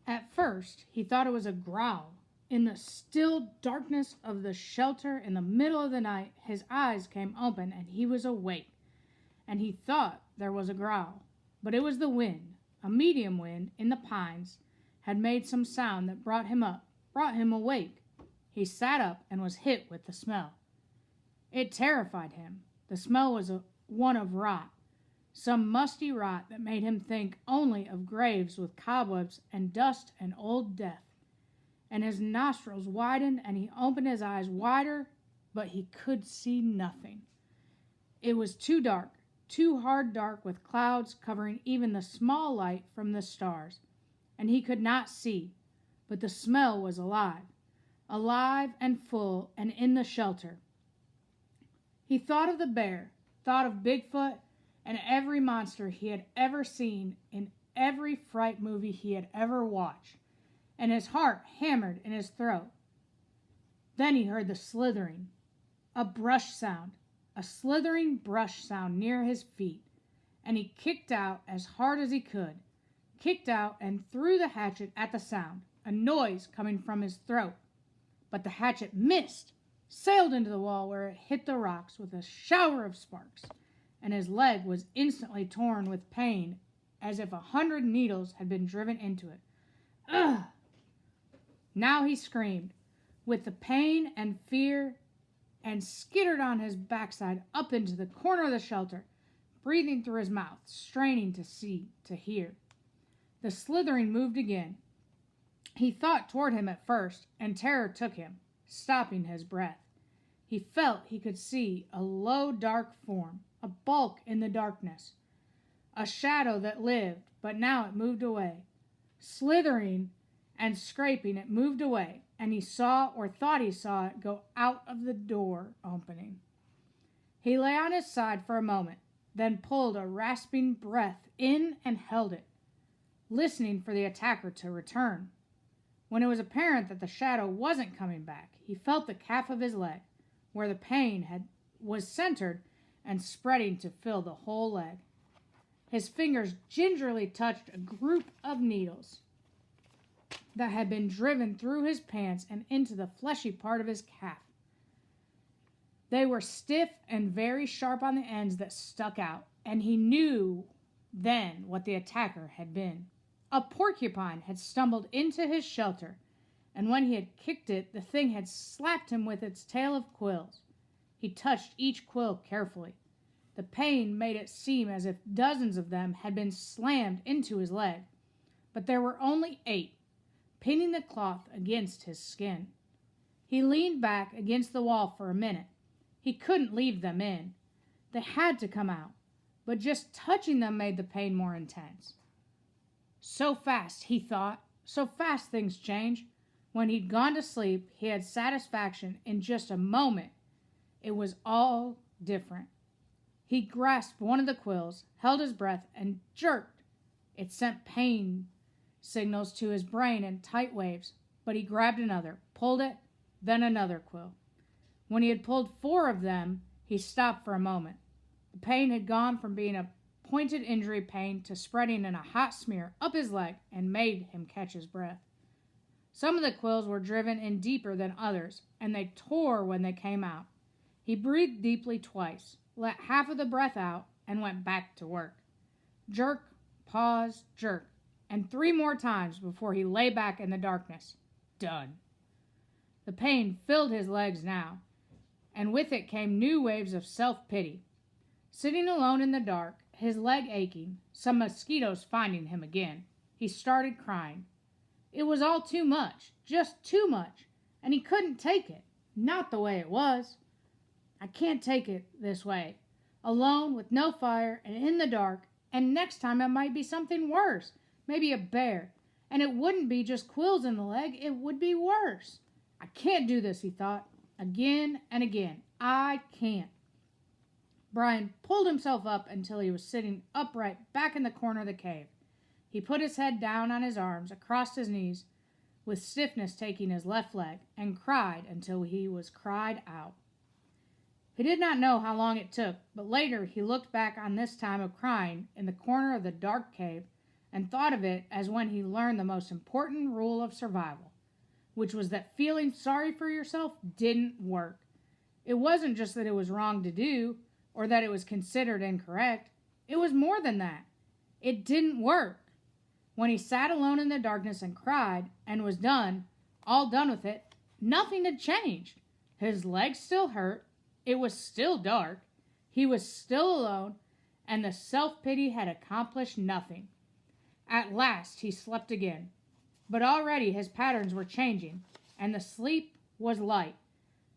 At first, he thought it was a growl. In the still darkness of the shelter in the middle of the night, his eyes came open and he was awake, and he thought there was a growl. But it was the wind, a medium wind in the pines, had made some sound that brought him up, brought him awake. He sat up and was hit with the smell. It terrified him. The smell was one of rot, some musty rot that made him think only of graves with cobwebs and dust and old death. And his nostrils widened and he opened his eyes wider, but he could see nothing. It was too dark, too hard dark, with clouds covering even the small light from the stars, and he could not see, but the smell was alive, alive and full and in the shelter. He thought of the bear, thought of Bigfoot, and every monster he had ever seen in every fright movie he had ever watched, and his heart hammered in his throat. Then he heard the slithering, a brush sound, a slithering brush sound near his feet, and he kicked out as hard as he could, kicked out and threw the hatchet at the sound, a noise coming from his throat. But the hatchet missed, sailed into the wall where it hit the rocks with a shower of sparks, and his leg was instantly torn with pain as if 100 needles had been driven into it. Ugh! Now he screamed with the pain and fear and skittered on his backside up into the corner of the shelter, breathing through his mouth, straining to see, to hear. The slithering moved again. He thought toward him at first, and terror took him, stopping his breath. He felt he could see a low, dark form, a bulk in the darkness, a shadow that lived, but now it moved away. Slithering and scraping, it moved away, and he saw, or thought he saw it, go out of the door opening. He lay on his side for a moment, then pulled a rasping breath in and held it, listening for the attacker to return. When it was apparent that the shadow wasn't coming back, he felt the calf of his leg, where the pain was centered and spreading to fill the whole leg. His fingers gingerly touched a group of needles that had been driven through his pants and into the fleshy part of his calf. They were stiff and very sharp on the ends that stuck out, and he knew then what the attacker had been. A porcupine had stumbled into his shelter, and when he had kicked it, the thing had slapped him with its tail of quills. He touched each quill carefully. The pain made it seem as if dozens of them had been slammed into his leg, but there were only 8, pinning the cloth against his skin. He leaned back against the wall for a minute. He couldn't leave them in. They had to come out, but just touching them made the pain more intense. So fast, he thought, so fast things change. When he'd gone to sleep, he had satisfaction in just a moment. It was all different. He grasped one of the quills, held his breath, and jerked. It sent pain signals to his brain in tight waves, but he grabbed another, pulled it, then another quill. When he had pulled 4 of them, he stopped for a moment. The pain had gone from being a pointed injury pain to spreading in a hot smear up his leg and made him catch his breath. Some of the quills were driven in deeper than others, and they tore when they came out. He breathed deeply twice, let half of the breath out, and went back to work. Jerk, pause, jerk, and 3 more times before he lay back in the darkness. Done. The pain filled his legs now, and with it came new waves of self-pity. Sitting alone in the dark, his leg aching, some mosquitoes finding him again, he started crying. It was all too much, just too much, and he couldn't take it, not the way it was. I can't take it this way, alone with no fire and in the dark, and next time it might be something worse, maybe a bear, and it wouldn't be just quills in the leg, it would be worse. I can't do this, he thought, again and again. I can't. Brian pulled himself up until he was sitting upright back in the corner of the cave. He put his head down on his arms across his knees, with stiffness taking his left leg, and cried until he was cried out. He did not know how long it took, but later he looked back on this time of crying in the corner of the dark cave and thought of it as when he learned the most important rule of survival, which was that feeling sorry for yourself didn't work. It wasn't just that it was wrong to do or that it was considered incorrect. It was more than that. It didn't work. When he sat alone in the darkness and cried and was done, all done with it, nothing had changed. His legs still hurt. It was still dark. He was still alone, and the self-pity had accomplished nothing. At last he slept again. But already his patterns were changing, and the sleep was light,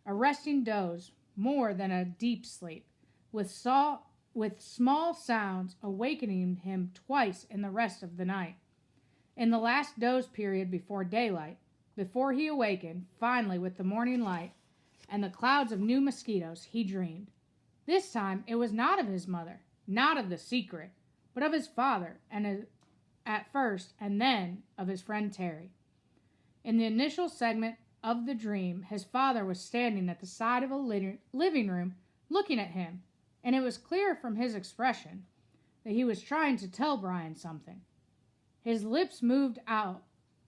a resting doze more than a deep sleep, with small sounds awakening him twice in the rest of the night. In the last doze period before daylight, before he awakened, finally with the morning light and the clouds of new mosquitoes, he dreamed. This time it was not of his mother, not of the secret, but of his father, at first, and then of his friend Terry. In the initial segment of the dream, his father was standing at the side of a living room looking at him, and it was clear from his expression that he was trying to tell Brian something. His lips moved out,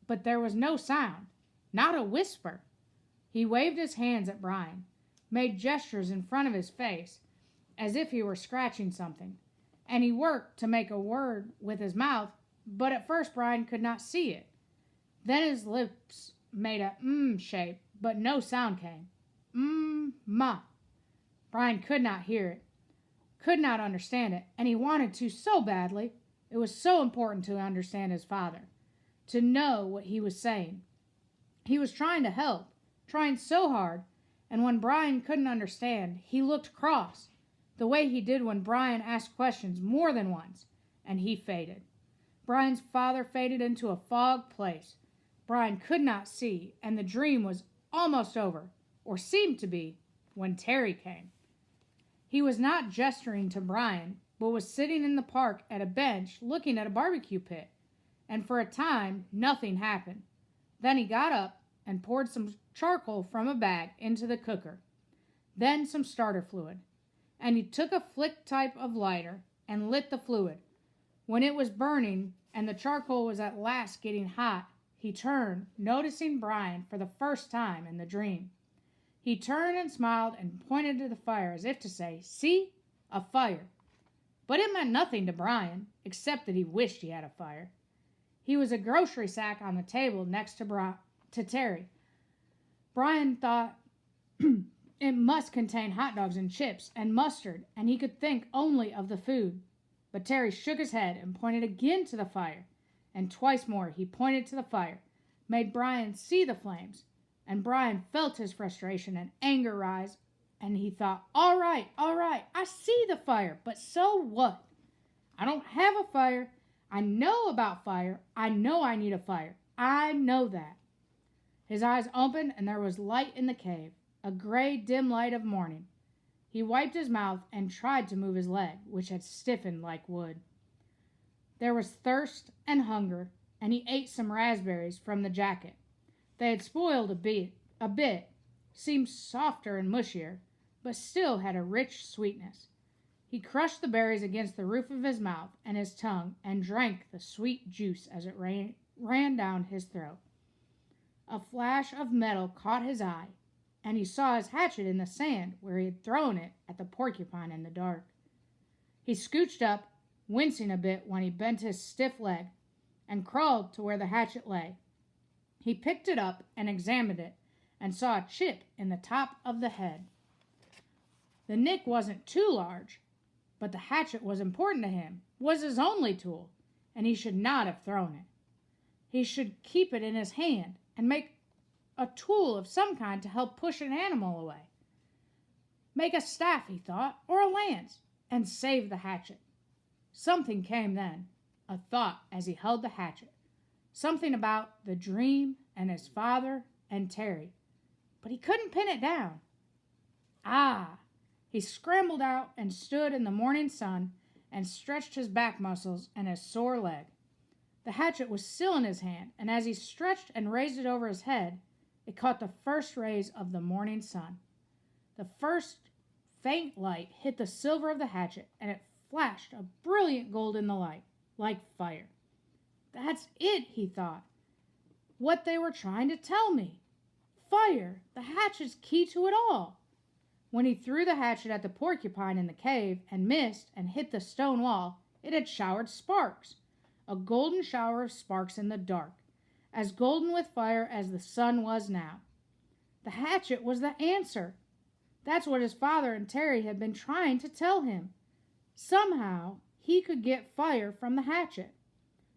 but there was no sound, not a whisper. He waved his hands at Brian, made gestures in front of his face, as if he were scratching something, and he worked to make a word with his mouth, but at first Brian could not see it. Then his lips made a shape, but no sound came. Ma. Brian could not hear it, could not understand it, and he wanted to so badly. It was so important to understand his father, to know what he was saying. He was trying to help, trying so hard, and when Brian couldn't understand, he looked cross, the way he did when Brian asked questions more than once, and he faded. Brian's father faded into a fog place. Brian could not see, and the dream was almost over, or seemed to be, when Terry came. He was not gesturing to Brian, but was sitting in the park at a bench looking at a barbecue pit, and for a time nothing happened. Then he got up and poured some charcoal from a bag into the cooker, then some starter fluid, and he took a flick type of lighter and lit the fluid. When it was burning and the charcoal was at last getting hot, he turned, noticing Brian for the first time in the dream. He turned and smiled and pointed to the fire as if to say, "See? A fire." But it meant nothing to Brian, except that he wished he had a fire. He was a grocery sack on the table next to Terry. Brian thought it must contain hot dogs and chips and mustard, and he could think only of the food. But Terry shook his head and pointed again to the fire, and twice more he pointed to the fire, made Brian see the flames, and Brian felt his frustration and anger rise, and he thought, all right, I see the fire, but so what? I don't have a fire. I know about fire. I know I need a fire. I know that. His eyes opened, and there was light in the cave, a gray, dim light of morning. He wiped his mouth and tried to move his leg, which had stiffened like wood. There was thirst and hunger, and he ate some raspberries from the jacket. They had spoiled a bit, seemed softer and mushier, but still had a rich sweetness. He crushed the berries against the roof of his mouth and his tongue and drank the sweet juice as it ran down his throat. A flash of metal caught his eye, and he saw his hatchet in the sand where he had thrown it at the porcupine in the dark. He scooched up, wincing a bit when he bent his stiff leg, and crawled to where the hatchet lay. He picked it up and examined it, and saw a chip in the top of the head. The nick wasn't too large, but the hatchet was important to him, was his only tool, and he should not have thrown it. He should keep it in his hand and make a tool of some kind to help push an animal away. Make a staff, he thought, or a lance, and save the hatchet. Something came then, a thought as he held the hatchet. Something about the dream and his father and Terry, but he couldn't pin it down. He scrambled out and stood in the morning sun and stretched his back muscles and his sore leg. The hatchet was still in his hand, and as he stretched and raised it over his head, it caught the first rays of the morning sun. The first faint light hit the silver of the hatchet, and it flashed a brilliant gold in the light, like fire. That's it, he thought. What they were trying to tell me. Fire, the hatchet's key to it all. When he threw the hatchet at the porcupine in the cave and missed and hit the stone wall, it had showered sparks. A golden shower of sparks in the dark, as golden with fire as the sun was now. The hatchet was the answer. That's what his father and Terry had been trying to tell him. Somehow, he could get fire from the hatchet.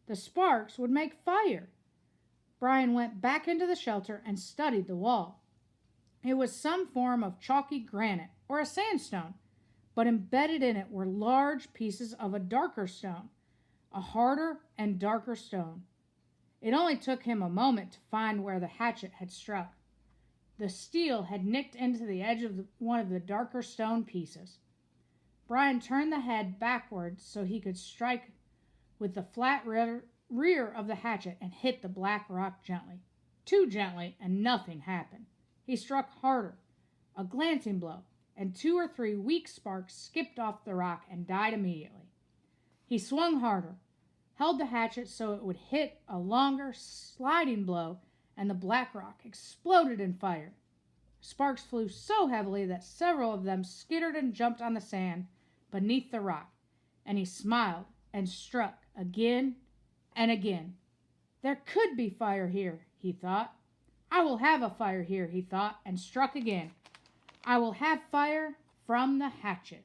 The sparks would make fire. Brian went back into the shelter and studied the wall. It was some form of chalky granite or a sandstone, but embedded in it were large pieces of a darker stone, a harder and darker stone. It only took him a moment to find where the hatchet had struck. The steel had nicked into the edge of one of the darker stone pieces. Brian turned the head backwards so he could strike with the flat rear of the hatchet and hit the black rock gently. Too gently, and nothing happened. He struck harder, a glancing blow, and 2 or 3 weak sparks skipped off the rock and died immediately. He swung harder, held the hatchet so it would hit a longer, sliding blow, and the black rock exploded in fire. Sparks flew so heavily that several of them skittered and jumped on the sand beneath the rock, and he smiled and struck again and again. There could be fire here, he thought. I will have a fire here, he thought, and struck again. I will have fire from the hatchet.